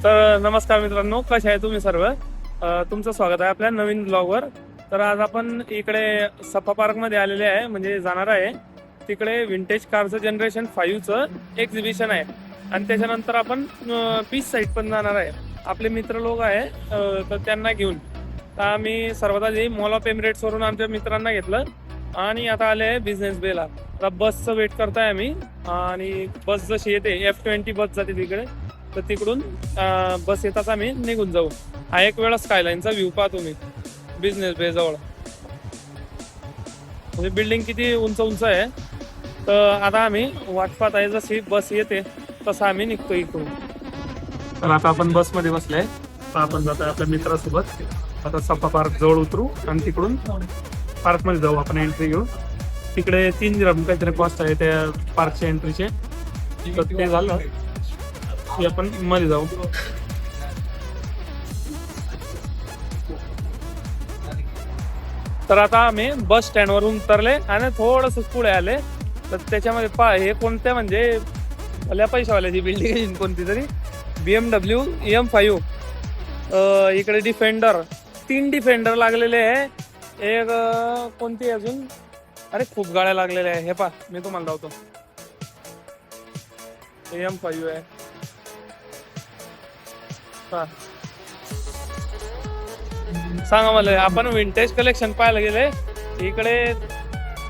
तर नमस्कार मित्रांनो, कसे आहे तुम्ही सर्व? तुमचं स्वागत आहे आपल्या नवीन ब्लॉगवर. तर आज आपण इकडे सफा पार्कमध्ये आलेले आहे, म्हणजे जाणार आहे. तिकडे विंटेज कारचं जनरेशन 5चं एक्झिबिशन आहे आणि त्याच्यानंतर आपण बीच साईड पण जाणार आहे. आपले मित्र लोक आहे, तर त्यांना घेऊन. तर आम्ही सर्वात आधी मॉल ऑफ एमिरेट्सवरून आमच्या मित्रांना घेतलं आणि आता आले आहे बिझनेस बेला. आता बसचं वेट करताय आम्ही आणि बस जशी येते F20 बस जाते तिकडे, तर तिकडून बस येताच आम्ही निघून जाऊ. हा एक वेळा स्कायलाईनचा व्ह्यू पाहा तुम्ही बिझनेस बे जवळ. म्हणजे बिल्डिंग किती उंच उंच आहे. तर आता आम्ही वाट पाहत आहे, जशी बस येते तसं आम्ही निघतो इकडून. तर आता आपण बसमध्ये बसलोय, तर आपण जातोय आपल्या मित्रासोबत. आता सफा पार्क जवळ उतरू आणि तिकडून पार्कमध्ये जाऊ. आपण एंट्री घेऊ. तिकडे 3 dirham काहीतरी कॉस्ट आहे त्या पार्कच्या एंट्रीचे. तर ते झालं की आपण मध्ये जाऊ. तर आता आम्ही बस स्टँडवरून उतरले आणि थोडस पुढे आले. तर त्याच्यामध्ये हे कोणत्या, म्हणजे भल्या पैशावाल्याची बिल्डिंग आहे कोणती तरी, BMW M5. इकडे डिफेंडर 3 डिफेंडर लागलेले आहे. एक कोणती अजून, अरे खूप गाड्या लागलेल्या आहे. हे पा, मी तुम्हाला लावतो. M5 आहे. सांगा मला, आपण विंटेज कलेक्शन पाहायला गेले इकडे,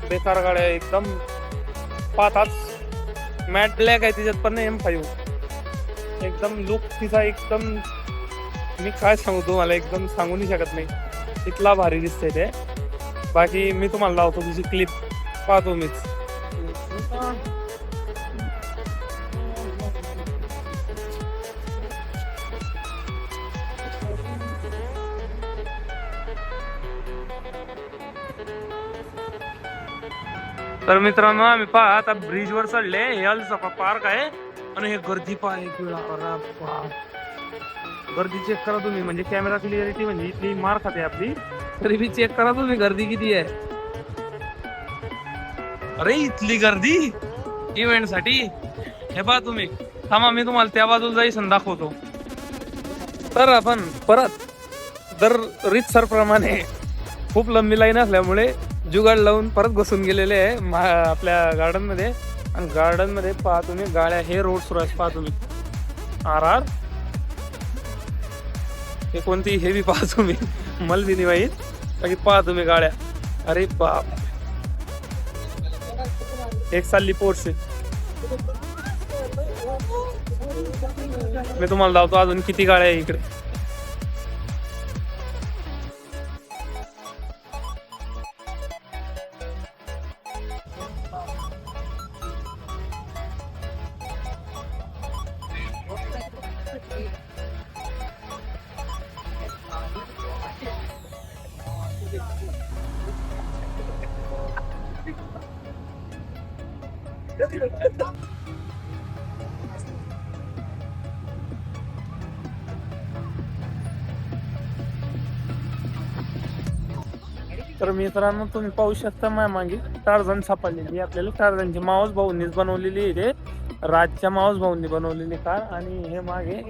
बेकार गाड्या एकदम. पाहताच मॅट ब्लॅक आहे तिच्यात, पण M5 एकदम लुक तिचा एकदम, मी काय सांगू तुम्हाला, एकदम सांगू नाही शकत नाही, इतला भारी दिसतंय ते. बाकी मी तुम्हाला लावतो तुझी क्लिप, पाहतो मीच. तर मित्रांनो, आम्ही पहा आता ब्रिजवर चढले. हे अलसफा पार्क आहे आणि हे गर्दी पहा एक वेळा. गर्दी चेक करा तुम्ही, म्हणजे कॅमेरा क्लिअरिटी म्हणजे इतकी मार खाते आपली, तरी बी चेक करा तुम्ही गर्दी किती आहे. अरे इथली गर्दी इव्हेंट साठी. हे पहा तुम्ही, थांबा मी तुम्हाला त्या बाजूला जाईन दाखवतो. तर आपण परत दर रीतसर प्रमाणे खूप लंबी लाईन असल्यामुळे जुगाड लावून परत घुसून गेलेले आहे आपल्या गार्डन मध्ये. आणि गार्डन मध्ये पहा तुम्ही गाड्या, हे रोड सुरू आहे पहा तुम्ही. RR हे कोणती हेवी पहा तुम्ही, मला बी नाही माहीत, बाकी पहा तुम्ही गाड्या. अरे बाप, एक चालली पोर्शे. मी तुम्हाला लावतो अजून किती गाड्या आहे इकडे. तर मित्रांनो, तुम्ही पाहू शकता माझ्या मागे टार्झन सापडलेली. आपल्याला टार्झनची माऊस भाऊंनीच बनवलेली आहे. ते राजच्या माऊस भाऊंनी बनवलेली कार. आणि हे मागे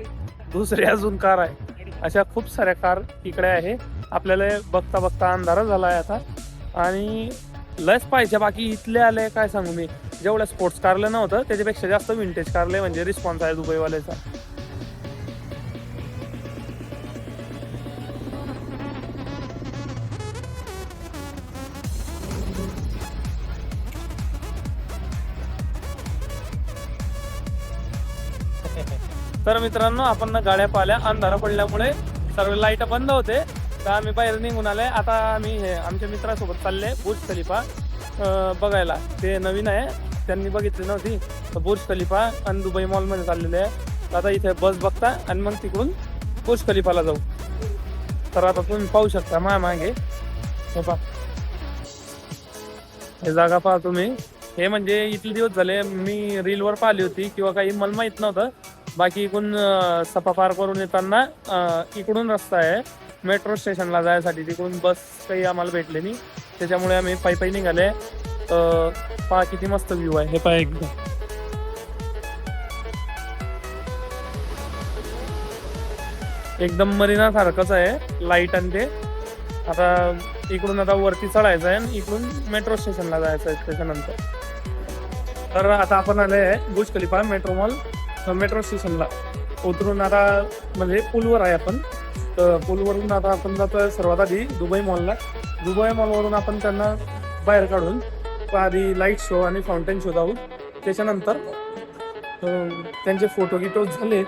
दुसरे अजून कार आहे. अशा खूप साऱ्या कार इकडे आहे. आपल्याला बघता बघता अंधारा झाला आहे आता. आणि लस पाहिजे, बाकी इथले आले काय सांगू मी, जेवढ्या स्पोर्ट्स कारला नव्हतं त्याच्यापेक्षा जास्त विंटेज कारले, म्हणजे रिस्पॉन्स आहे दुबईवाल्याचा. तर मित्रांनो, आपण ना गाड्या पाहिल्या, अंधारा पडल्यामुळे सर्व लाईट बंद होते. तर आम्ही बाहेर निघून आले. आता आम्ही हे आमच्या मित्रासोबत चालले बुर्ज खलिफा बघायला. ते नवीन आहे, त्यांनी बघितली नव्हती. तर बुर्ज खलिफा आणि दुबई मॉलमध्ये चाललेले आहे. आता इथे बस बघता आणि मग तिकडून बुर्ज खलिफाला जाऊ. तर आता तुम्ही पाहू शकता माझ्या मागे हे पहा, हे जागा पहा तुम्ही. हे म्हणजे इथले दिवस झाले मी रीलवर पाहिली होती किंवा काही मला माहीत नव्हतं. बाकी इकडून सफा पार्कवरून येताना इकडून रस्ता आहे मेट्रो स्टेशनला जायसाठी. तिकडून बस काही आम्हाला भेटले नाही, त्याच्यामुळे आम्ही पायी निघाले. पहा किती मस्त व्ह्यू आहे, हे पहा एकदम. एकदम मरीना सारखंच आहे, लाईट आणि ते. आता इकडून आता वरती चढायचं आहे आणि इकडून मेट्रो स्टेशनला जायचं आहे त्याच्यानंतर. तर आता आपण आले आहे बुर्ज खलिफा मेट्रो मॉल मेट्रो स्टेशनला उतरून. आता म्हणजे पूलवर आहे आपण, तर पूलवरून आता आपण जातोय सर्वात आधी दुबई मॉलला. दुबई मॉलवरून आपण त्यांना बाहेर काढून आधी लाईट शो आणि फाउंटेन शो जाऊ. त्याच्यानंतर त्यांचे फोटो गिटो झाले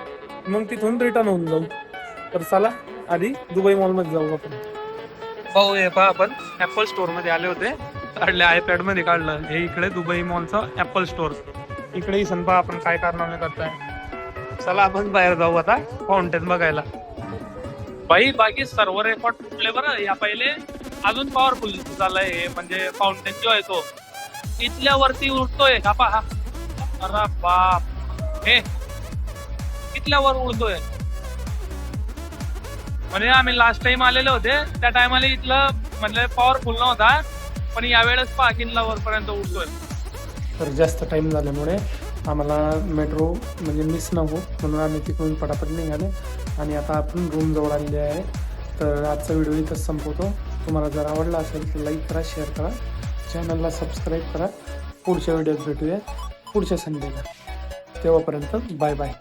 मग तिथून रिटर्न होऊन जाऊ. तर चला आधी दुबई मॉलमध्ये जाऊ आपण. पाहू हे पहा, आपण ऍपल स्टोअर मध्ये आले होते, काढले आयपॅड मध्ये काढलं. हे इकडे दुबई मॉलचं ऍपल स्टोअर. इकडे सण पहा आपण काय कारनामे करताय. चला आपण बाहेर जाऊ आता फाउंटेन बघायला. बाई बाकी सर्व रेकॉर्ड तुटले बरं. या पहिले अजून पॉवरफुल झालंय हे, म्हणजे फाउंटेन जो आहे तो इथल्या वरती उडतोय का पहा. अरे बाप, हे इथल्या वर उडतोय. म्हणजे आम्ही लास्ट टाइम आलेले होते त्या टायमाला इथलं म्हणजे पॉवरफुल नव्हता, पण यावेळेस पहा किल्ला वरपर्यंत उडतोय. तर जास्त टाइम झाल्यामुळे आम्हाला मेट्रो म्हणजे मिस नको म्हणून आम्ही तिकडून पटापट निघाले आणि आता आपण रूम जवळ आलेले आहे. तर आजचा व्हिडिओ इथंच संपवतो. तुम्हाला जर आवडला असेल तर लाईक करा, शेअर करा, चॅनलला सबस्क्राईब करा. पुढच्या व्हिडिओत भेटूया पुढच्या संडेला. तेव्हापर्यंत बाय बाय.